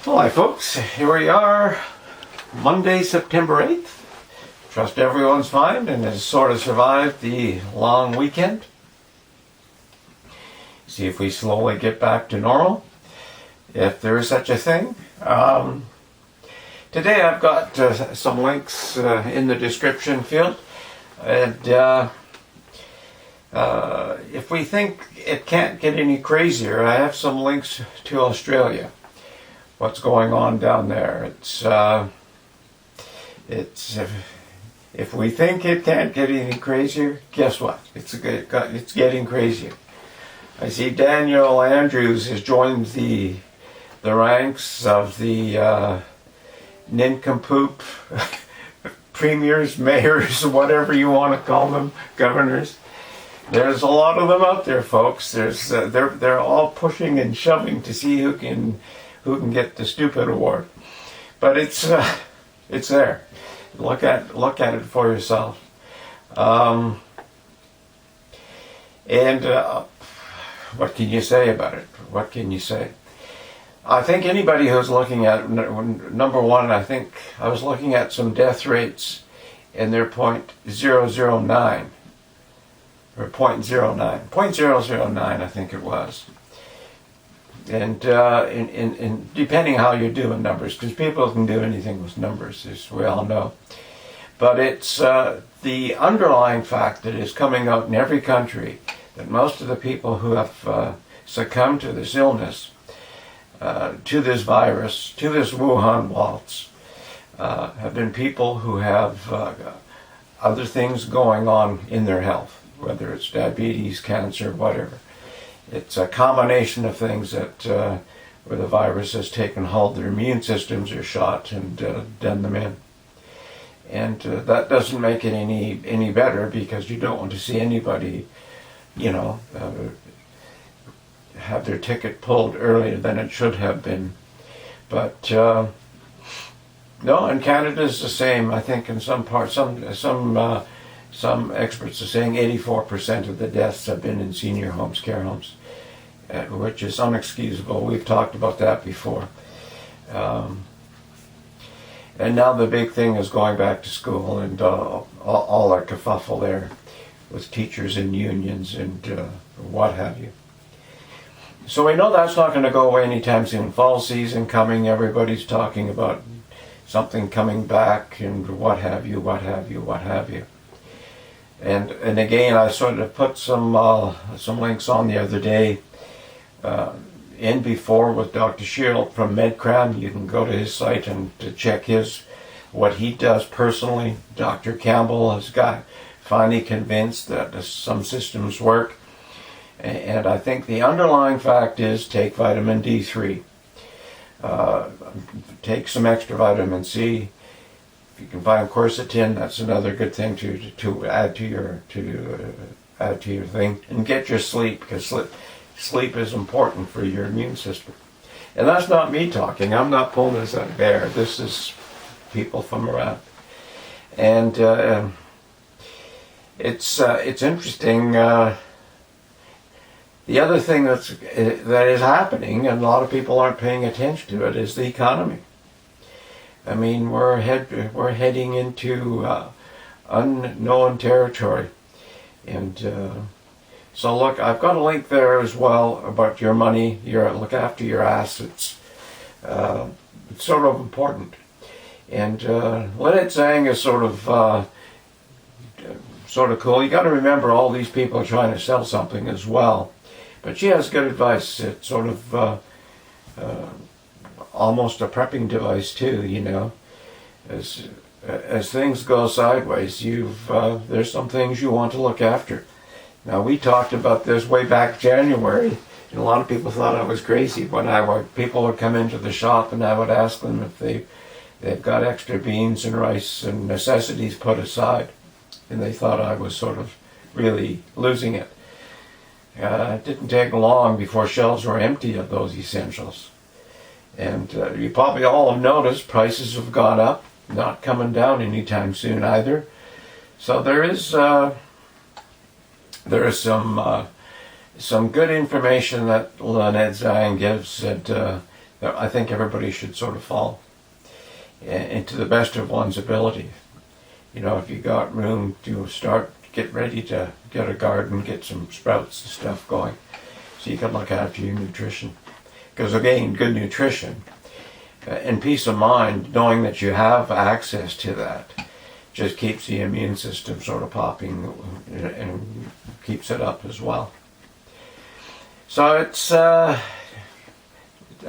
Well, hi folks, here we are, Monday, September 8th. Trust everyone's fine and has sort of survived the long weekend. See if we slowly get back to normal, if there is such a thing. Today I've got some links in the description field, and if we think it can't get any crazier, I have some links to Australia. What's going on down there? If we think it can't get any crazier, guess what? It's getting crazier. I see Daniel Andrews has joined the ranks of the nincompoop premiers, mayors, whatever you want to call them, governors. There's a lot of them out there, folks. They're all pushing and shoving to see who can get the stupid award. But it's there. Look at it for yourself. What can you say about it? What can you say? I think anybody who's looking at, number one, I think I was looking at some death rates, and they're 0.009 or 0.009, I think it was. And in depending how you're doing numbers, because people can do anything with numbers, as we all know. But it's the underlying fact that is coming out in every country, that most of the people who have succumbed to this illness, to this virus, to this Wuhan waltz, have been people who have other things going on in their health, whether it's diabetes, cancer, whatever. It's a combination of things that where the virus has taken hold, their immune systems are shot and done them in. And that doesn't make it any better, because you don't want to see anybody, have their ticket pulled earlier than it should have been. But no, and Canada's the same. I think in some parts, some experts are saying 84% of the deaths have been in senior homes, care homes, which is unexcusable. We've talked about that before. And now the big thing is going back to school, and all that kerfuffle there with teachers and unions and what have you. So we know that's not going to go away anytime soon. Fall season coming, everybody's talking about something coming back and what have you. And again, I sort of put some links on the other day in before with Dr. Shield from MedCram. You can go to his site and to check what he does personally. Dr. Campbell has got finally convinced that some systems work. And I think the underlying fact is take vitamin D3. Take some extra vitamin C. If you can find quercetin, that's another good thing to add to your thing. And get your sleep, because sleep is important for your immune system. And that's not me talking. I'm not pulling this out of air. This is people from around. And it's interesting. The other thing that is happening, and a lot of people aren't paying attention to it, is the economy. I mean, we're heading into unknown territory, and so look, I've got a link there as well about your money. Look after your assets. It's sort of important, and what it's saying is sort of cool. You got to remember, all these people are trying to sell something as well. But she has good advice. It's sort of almost a prepping device too, As things go sideways, there's some things you want to look after. Now, we talked about this way back January, and a lot of people thought I was crazy when people would come into the shop and I would ask them if they've got extra beans and rice and necessities put aside, and they thought I was sort of really losing it. It didn't take long before shelves were empty of those essentials. And you probably all have noticed prices have gone up, not coming down anytime soon either. So there is some some good information that Lynette Zion gives that I think everybody should sort of follow into the best of one's ability. You know, if you got room to get ready to get a garden, get some sprouts and stuff going, so you can look after your nutrition. Because again, good nutrition and peace of mind, knowing that you have access to that, just keeps the immune system sort of popping and keeps it up as well. So it's, I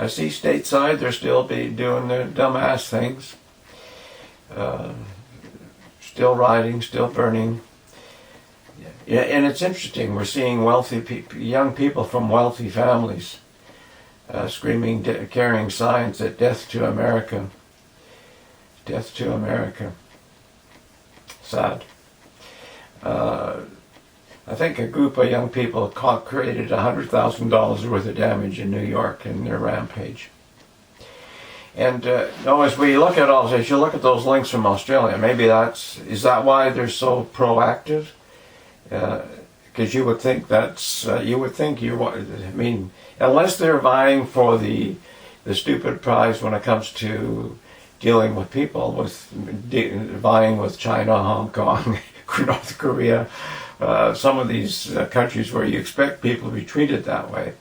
see stateside, they're still doing their dumbass things. Still rioting, still burning. Yeah, and it's interesting, we're seeing young people from wealthy families screaming, carrying signs that death to America. Death to America. Sad. I think a group of young people created $100,000 worth of damage in New York in their rampage. And as we look at all this, you look at those links from Australia, maybe is that why they're so proactive? Because you would think unless they're vying for the stupid prize when it comes to dealing with people, vying with China, Hong Kong, North Korea, some of these countries where you expect people to be treated that way.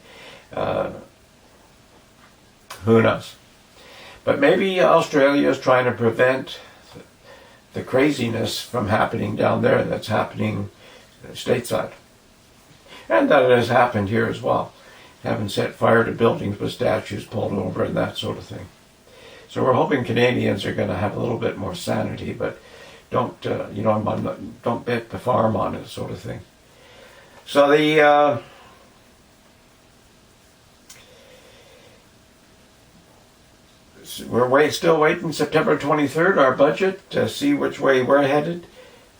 Who knows? But maybe Australia is trying to prevent the craziness from happening down there that's happening stateside. And that it has happened here as well. Having set fire to buildings with statues pulled over and that sort of thing. So we're hoping Canadians are going to have a little bit more sanity, but don't bet the farm on it, sort of thing. So we're still waiting September 23rd, our budget, to see which way we're headed.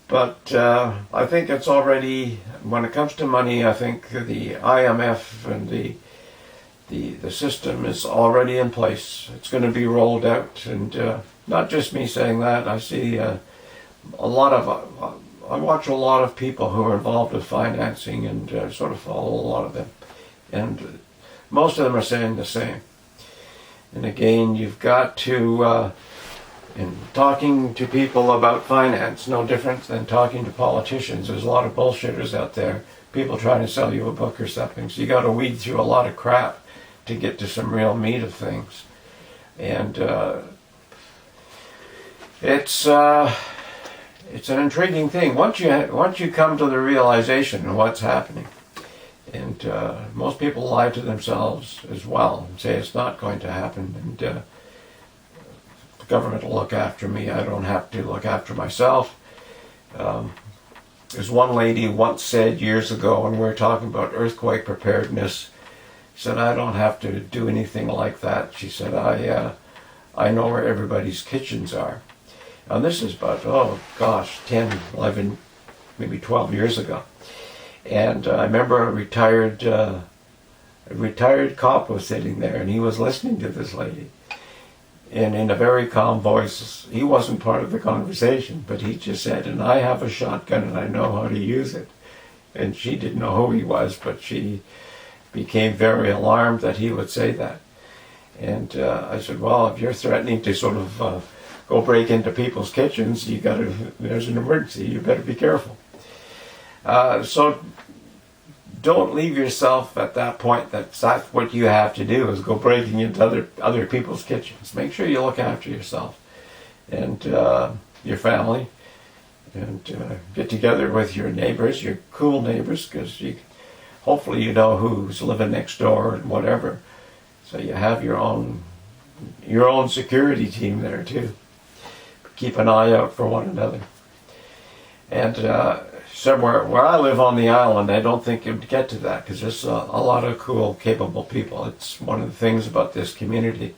But I think it's already, when it comes to money, I think the IMF and the system is already in place. It's going to be rolled out, and not just me saying that. I see I watch a lot of people who are involved with financing and sort of follow a lot of them, and most of them are saying the same. And again, you've got to, in talking to people about finance, no different than talking to politicians. There's a lot of bullshitters out there, people trying to sell you a book or something. So you got to weed through a lot of crap to get to some real meat of things. And it's an intriguing thing. Once you come to the realization of what's happening, and most people lie to themselves as well and say it's not going to happen, and the government will look after me. I don't have to look after myself. As one lady once said years ago when we were talking about earthquake preparedness, said, I don't have to do anything like that. She said, I know where everybody's kitchens are. And this is about, 10, 11, maybe 12 years ago. And I remember a retired cop was sitting there, and he was listening to this lady. And in a very calm voice, he wasn't part of the conversation, but he just said, and I have a shotgun and I know how to use it. And she didn't know who he was, but she became very alarmed that he would say that. And I said, well, if you're threatening to sort of go break into people's kitchens, there's an emergency, you better be careful. So don't leave yourself at that point that's what you have to do, is go breaking into other people's kitchens. Make sure you look after yourself and your family, and get together with your neighbors, your cool neighbors, because hopefully you know who's living next door and whatever. So you have your own security team there too. Keep an eye out for one another. And somewhere where I live on the island, I don't think you'd get to that, because there's a lot of cool, capable people. It's one of the things about this community.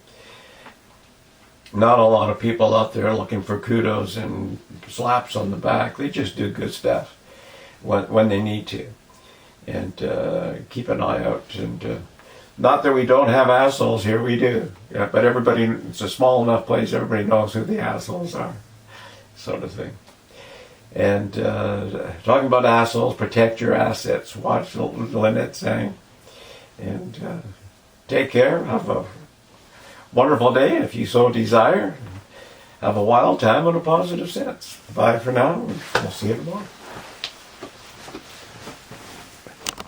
Not a lot of people out there looking for kudos and slaps on the back. They just do good stuff when they need to. And keep an eye out. And not that we don't have assholes here, we do. Yeah, but it's a small enough place, everybody knows who the assholes are, sort of thing. And talking about assholes, protect your assets. Watch Lynette saying. And take care. Have a wonderful day if you so desire. Have a wild time in a positive sense. Bye for now. We'll see you tomorrow.